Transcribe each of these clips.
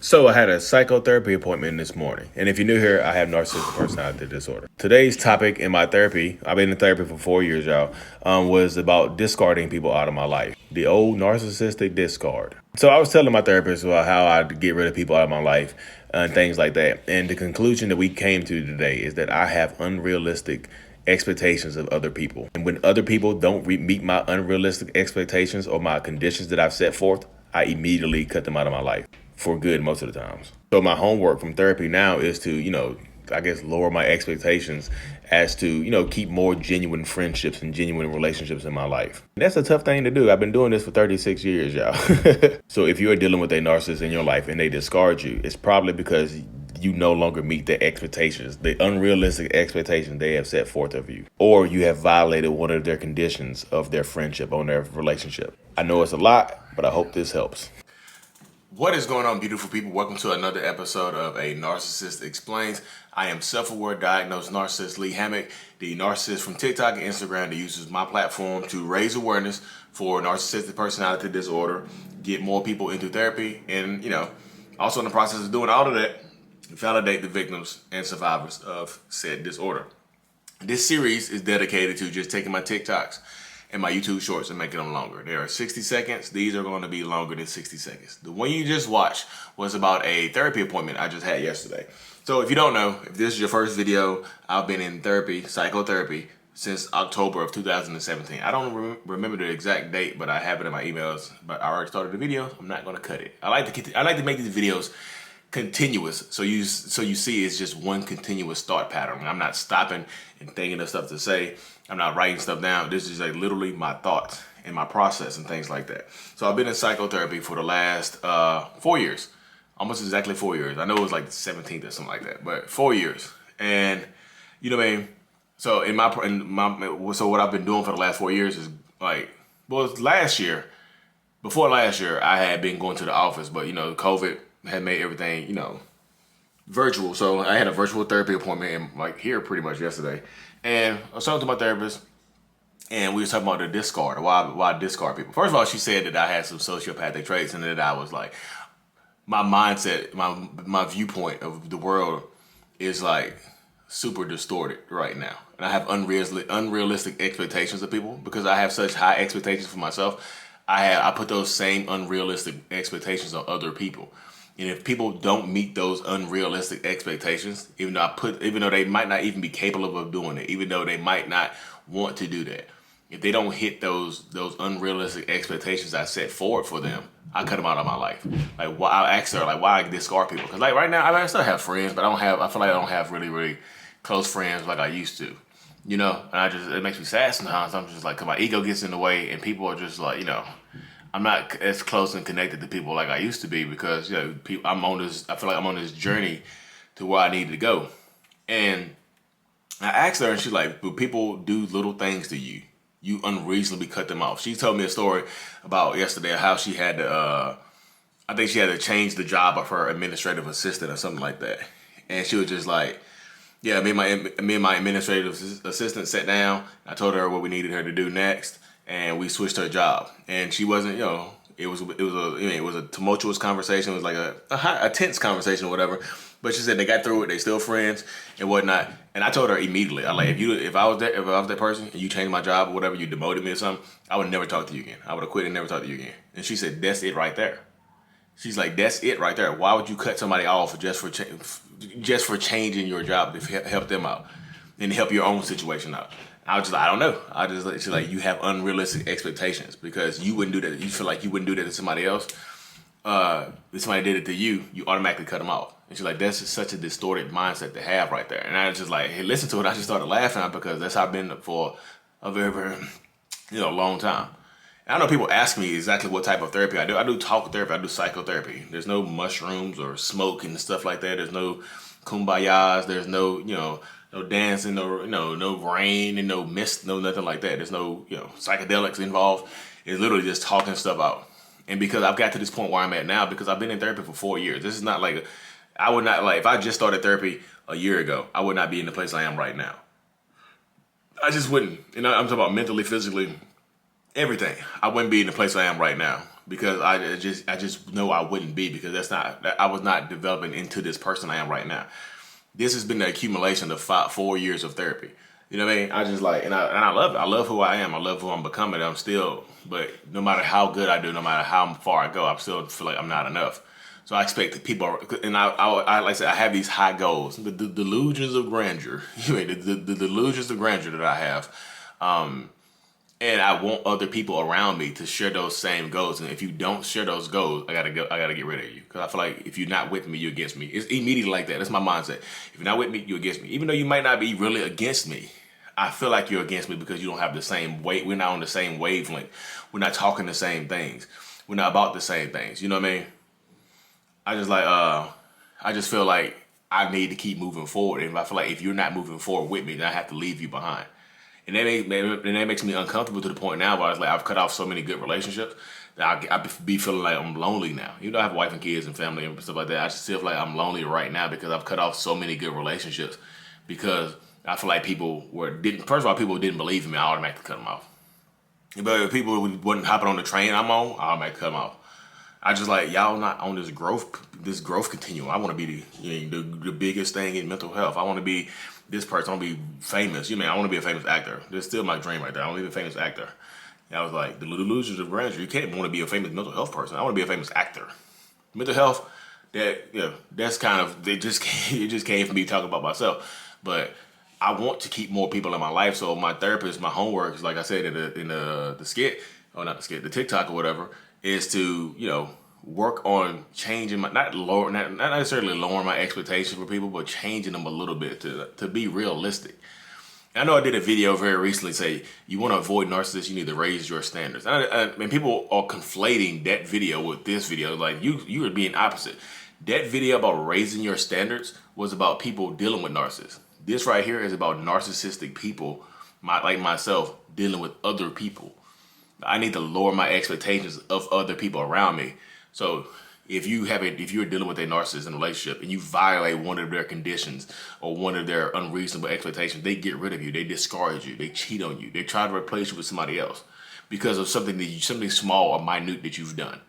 So I had a psychotherapy appointment this morning, and if you're new here, I have narcissistic personality disorder. Today's topic in my therapy, I've been in therapy for 4 years, y'all, was about discarding people out of my life. The old narcissistic discard. So I was telling my therapist about how I get rid of people out of my life and things like that. And the conclusion that we came to today is that I have unrealistic expectations of other people. And when other people don't meet my unrealistic expectations or my conditions that I've set forth, I immediately cut them out of my life for good most of the times. So my homework from therapy now is to, I guess lower my expectations as to, keep more genuine friendships and genuine relationships in my life. And that's a tough thing to do. I've been doing this for 36 years, y'all. So if you're dealing with a narcissist in your life and they discard you, it's probably because you no longer meet the expectations, the unrealistic expectations they have set forth of you, or you have violated one of their conditions of their friendship on their relationship. I know it's a lot, but I hope this helps. What is going on, beautiful people? Welcome to another episode of A Narcissist Explains. I am self-aware diagnosed narcissist Lee Hammock, the narcissist from TikTok and Instagram that uses my platform to raise awareness for narcissistic personality disorder, get more people into therapy, and, also in the process of doing all of that, validate the victims and survivors of said disorder. This series is dedicated to just taking my TikToks and my YouTube shorts and making them longer. They are 60 seconds. These are going to be longer than 60 seconds. The one you just watched was about a therapy appointment I just had yesterday. So if you don't know, if this is your first video, I've been in therapy, psychotherapy, since October of 2017. I don't remember the exact date, but I have it in my emails. But I already started the video. I'm not going to cut it. I like to make these videos continuous, so you see it's just one continuous thought pattern. I'm not stopping and thinking of stuff to say. I'm not writing stuff down. This is like literally my thoughts and my process and things like that. So I've been in psychotherapy for the last 4 years, almost exactly 4 years. I know it was like the 17th or something like that, but 4 years. And you know what I mean. So so what I've been doing for the last 4 years is last year. Before last year, I had been going to the office, but COVID had made everything, virtual. So I had a virtual therapy appointment here pretty much yesterday. And I was talking to my therapist and we were talking about the discard, why I discard people. First of all, she said that I had some sociopathic traits and that I was like, my mindset, my viewpoint of the world is like super distorted right now. And I have unrealistic expectations of people because I have such high expectations for myself. I put those same unrealistic expectations on other people. And if people don't meet those unrealistic expectations, even though they might not even be capable of doing it, even though they might not want to do that, if they don't hit those unrealistic expectations I set forward for them, I cut them out of my life. I asked her why I discard people, because right now I still have friends, but I feel like I don't have really really close friends like I used to, and it makes me sad sometimes. I'm just like, 'cause my ego gets in the way, and people are just like, I'm not as close and connected to people like I used to be because I feel like I'm on this journey to where I need to go. And I asked her, and she's like, "Do people do little things to you? You unreasonably cut them off." She told me a story about yesterday how she had to, I think she had to change the job of her administrative assistant or something like that. And she was just like, "Yeah, me and my administrative assistant sat down. I told her what we needed her to do next, and we switched her job." And she wasn't, it was a tumultuous conversation. It was like a tense conversation or whatever. But she said they got through it. They still friends and whatnot. And I told her immediately, if I was that person and you changed my job or whatever, you demoted me or something, I would never talk to you again. I would have quit and never talk to you again. And she said, "That's it right there." She's like, "That's it right there. Why would you cut somebody off just for changing your job to help them out and help your own situation out?" I was just like, "I don't know." She's like, "You have unrealistic expectations because you wouldn't do that. You feel like you wouldn't do that to somebody else. If somebody did it to you, you automatically cut them off." And she's like, "That's just such a distorted mindset to have right there." And I was just like, hey, listen to it. I just started laughing because that's how I've been for a very, very, long time. And I know people ask me exactly what type of therapy I do. I do talk therapy. I do psychotherapy. There's no mushrooms or smoke and stuff like that. There's no kumbayas. There's no, no dancing, no rain and no mist, no nothing like that. There's no, psychedelics involved. It's literally just talking stuff out. And because I've got to this point where I'm at now, because I've been in therapy for 4 years, this is not like, I would not, if I just started therapy a year ago, I would not be in the place I am right now. I just wouldn't. I'm talking about mentally, physically, everything. I wouldn't be in the place I am right now because I just know I wouldn't be, because I was not developing into this person I am right now. This has been the accumulation of 4 years of therapy. You know what I mean? I just like, and I love it. I love who I am. I love who I'm becoming. I'm still, but no matter how good I do, no matter how far I go, I still feel like I'm not enough. So I expect that people, and I like I said, I have these high goals, the delusions of grandeur. The delusions of grandeur that I have. And I want other people around me to share those same goals. And if you don't share those goals, I gotta get rid of you. Because I feel like if you're not with me, you're against me. It's immediately like that. That's my mindset. If you're not with me, you're against me. Even though you might not be really against me, I feel like you're against me because you don't have the same weight. We're not on the same wavelength. We're not talking the same things. We're not about the same things. You know what I mean? I just feel like I need to keep moving forward. And I feel like if you're not moving forward with me, then I have to leave you behind. And that makes me uncomfortable to the point now where I've cut off so many good relationships that I be feeling like I'm lonely now. You know, I have a wife and kids and family and stuff like that. I just feel like I'm lonely right now because I've cut off so many good relationships because I feel like people people didn't believe in me. I automatically cut them off. But if people wasn't hopping on the train I'm on, I automatically cut them off. I just like, y'all not on this growth continuum. I want to be the biggest thing in mental health. I want to be this person. I want to be famous. I want to be a famous actor. That's still my dream right there. I want to be a famous actor. And I was like, the delusions of grandeur. You can't want to be a famous mental health person. I want to be a famous actor. Mental health, that's kind of, it just came from me talking about myself. But I want to keep more people in my life. So my therapist, my homework, like I said in the skit, or not the skit, the TikTok or whatever, is to, work on changing not necessarily lowering my expectations for people, but changing them a little bit to be realistic. I know I did a video very recently say you want to avoid narcissists, you need to raise your standards. And people are conflating that video with this video. Like you are being opposite. That video about raising your standards was about people dealing with narcissists. This right here is about narcissistic people, like myself, dealing with other people. I need to lower my expectations of other people around me. So if you're dealing with a narcissist in a relationship and you violate one of their conditions or one of their unreasonable expectations, they get rid of you, they discard you, they cheat on you, they try to replace you with somebody else because of something small or minute that you've done.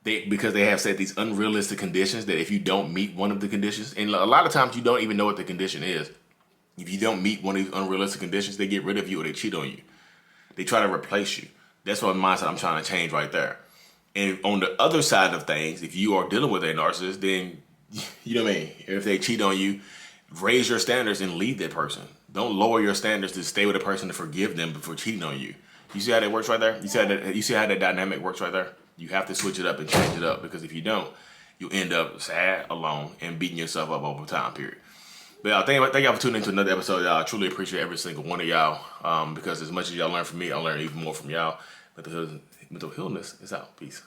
Because they have set these unrealistic conditions that if you don't meet one of the conditions, and a lot of times you don't even know what the condition is. If you don't meet one of these unrealistic conditions, they get rid of you or they cheat on you. They try to replace you. That's what mindset I'm trying to change right there. And on the other side of things, if you are dealing with a narcissist, then, you know what I mean? If they cheat on you, raise your standards and leave that person. Don't lower your standards to stay with a person to forgive them for cheating on you. You see how that works right there? You see how that dynamic works right there? You have to switch it up and change it up, because if you don't, you end up sad, alone, and beating yourself up over time, period. But thank y'all for tuning into another episode, y'all. I truly appreciate every single one of y'all, because as much as y'all learn from me, I learn even more from y'all. Mental illness is out. Peace.